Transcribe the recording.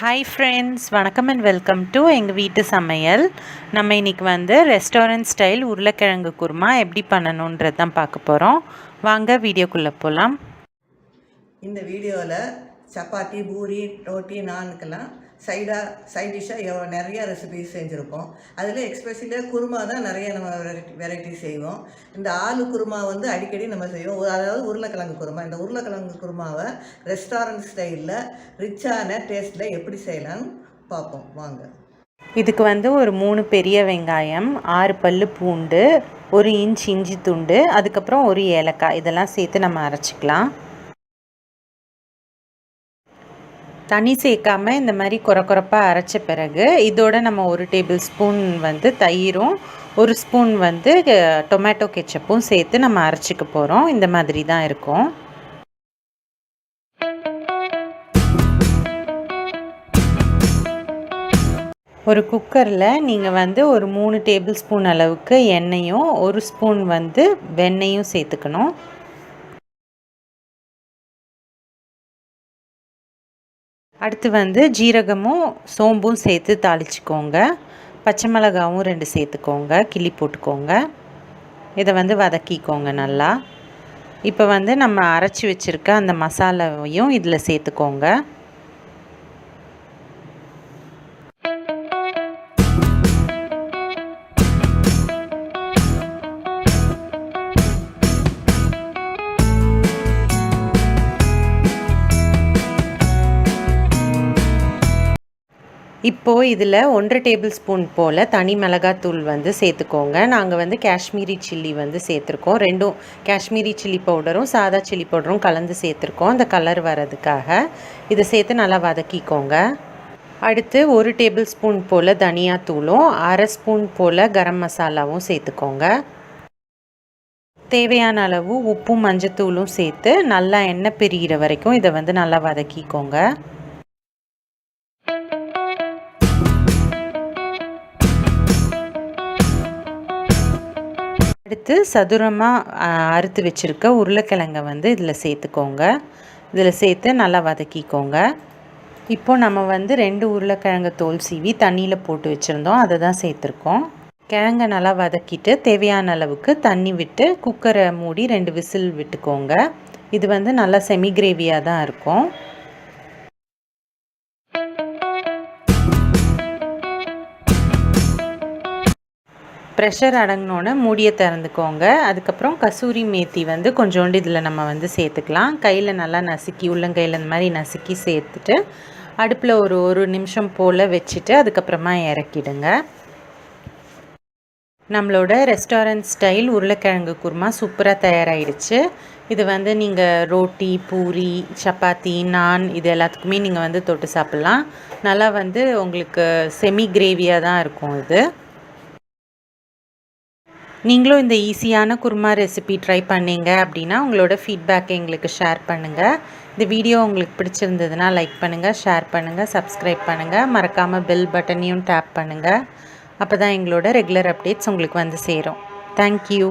Hi friends, வணக்கம் and welcome to எங்கள் வீட்டு சமையல். நம்ம இன்றைக்கி வந்து ரெஸ்டாரண்ட் ஸ்டைல் உருளைக்கிழங்கு குருமா எப்படி பண்ணணுன்றது தான் பார்க்க போகிறோம். வாங்க வீடியோக்குள்ளே போகலாம். இந்த வீடியோவில் சப்பாத்தி, பூரி, ரோட்டி, நானுக்கெல்லாம் சைட் டிஷ்ஷாக நிறைய ரெசிபிஸ் செஞ்சுருப்போம். அதில் எக்ஸ்பெஷலியாக குருமா தான் நிறைய நம்ம வெரைட்டி செய்வோம். இந்த ஆலு குருமா வந்து அடிக்கடி நம்ம செய்வோம். அதாவது உருளைக்கிழங்கு குருமா. இந்த உருளைக்கிழங்கு குருமாவை ரெஸ்டாரண்ட் ஸ்டைலில் ரிச்சான டேஸ்ட்டில் எப்படி செய்யலான்னு பார்ப்போம் வாங்க. இதுக்கு வந்து ஒரு 3 பெரிய வெங்காயம், 6 பல்லு பூண்டு, 1 இன்ச் இஞ்சி துண்டு, அதுக்கப்புறம் 1 ஏலக்காய் இதெல்லாம் சேர்த்து நம்ம அரைச்சிக்கலாம். தண்ணி சேர்க்காமல் இந்த மாதிரி குறப்பாக அரைச்ச பிறகு இதோட நம்ம 1 டேபிள் ஸ்பூன் வந்து தயிரும் 1 ஸ்பூன் வந்து டொமேட்டோ கெச்சப்பும் சேர்த்து நம்ம அரைச்சிக்க போகிறோம். இந்த மாதிரி தான் இருக்கும். ஒரு குக்கரில் நீங்கள் வந்து ஒரு 3 டேபிள் ஸ்பூன் அளவுக்கு எண்ணெயும் 1 ஸ்பூன் வந்து வெண்ணெயும் சேர்த்துக்கணும். அடுத்து வந்து ஜீரகமும் சோம்பும் சேர்த்து தாளிச்சிக்கோங்க. பச்சை மிளகாவும் 2 சேர்த்துக்கோங்க, கிள்ளி போட்டுக்கோங்க. இதை வந்து வதக்கிக்கோங்க நல்லா. இப்போ வந்து நம்ம அரைச்சி வச்சுருக்க அந்த மசாலாவையும் இதில் சேர்த்துக்கோங்க. இப்போது இதில் 1 டேபிள் ஸ்பூன் போல் தனி மிளகாத்தூள் வந்து சேர்த்துக்கோங்க. நாங்கள் வந்து காஷ்மீரி சில்லி வந்து சேர்த்துருக்கோம். 2ம் காஷ்மீரி சில்லி பவுடரும் சாதா சில்லி பவுடரும் கலந்து சேர்த்துருக்கோம் அந்த கலர் வரதுக்காக. இதை சேர்த்து நல்லா வதக்கிக்கோங்க. அடுத்து 1 டேபிள் ஸ்பூன் போல் தனியாத்தூளும் 1/2 ஸ்பூன் போல் கரம் மசாலாவும் சேர்த்துக்கோங்க. தேவையான அளவு உப்பும் மஞ்சத்தூளும் சேர்த்து நல்லா எண்ணெய் பிரிகிற வரைக்கும் இதை வந்து நல்லா வதக்கிக்கோங்க. அடுத்து சதுரமாக அறுத்து வச்சுருக்க உருளைக்கிழங்கை வந்து இதில் சேர்த்துக்கோங்க. இதில் சேர்த்து நல்லா வதக்கிக்கோங்க. இப்போ நம்ம வந்து 2 உருளைக்கிழங்கு தோல் சீவி தண்ணியில் போட்டு வச்சுருந்தோம், அதை தான் சேர்த்துருக்கோம். கிழங்கை நல்லா வதக்கிட்டு தேவையான அளவுக்கு தண்ணி விட்டு குக்கரை மூடி 2 விசில் விட்டுக்கோங்க. இது வந்து நல்லா செமி கிரேவியாக தான் இருக்கும். ப்ரெஷர் அடங்கினோன்னே மூடியை திறந்துக்கோங்க. அதுக்கப்புறம் கசூரி மேத்தி வந்து கொஞ்சோண்டு இதில் நம்ம வந்து சேர்த்துக்கலாம். கையில் நல்லா நசுக்கி உள்ளங்கையில் இந்த மாதிரி நசுக்கி சேர்த்துட்டு அடுப்பில் ஒரு நிமிஷம் போல் வச்சுட்டு அதுக்கப்புறமா இறக்கிடுங்க. நம்மளோட ரெஸ்டாரண்ட் ஸ்டைல் உருளைக்கிழங்கு குருமா சூப்பராக தயாராகிடுச்சு. இது வந்து நீங்கள் ரோட்டி, பூரி, சப்பாத்தி, நான் இது எல்லாத்துக்குமே நீங்கள் வந்து தொட்டு சாப்பிட்லாம். நல்லா வந்து உங்களுக்கு செமி கிரேவியாக தான் இருக்கும் இது. நீங்களும் இந்த ஈஸியான குருமா ரெசிபி ட்ரை பண்ணிங்க அப்படின்னா உங்களோட ஃபீட்பேக்கை எங்களுக்கு ஷேர் பண்ணுங்கள். இந்த வீடியோ உங்களுக்கு பிடிச்சிருந்ததுன்னா லைக் பண்ணுங்கள், ஷேர் பண்ணுங்கள், சப்ஸ்கிரைப் பண்ணுங்கள். மறக்காமல் பெல் பட்டனையும் டேப் பண்ணுங்கள். அப்போ தான் எங்களோட ரெகுலர் அப்டேட்ஸ் உங்களுக்கு வந்து சேரும். தேங்க்யூ.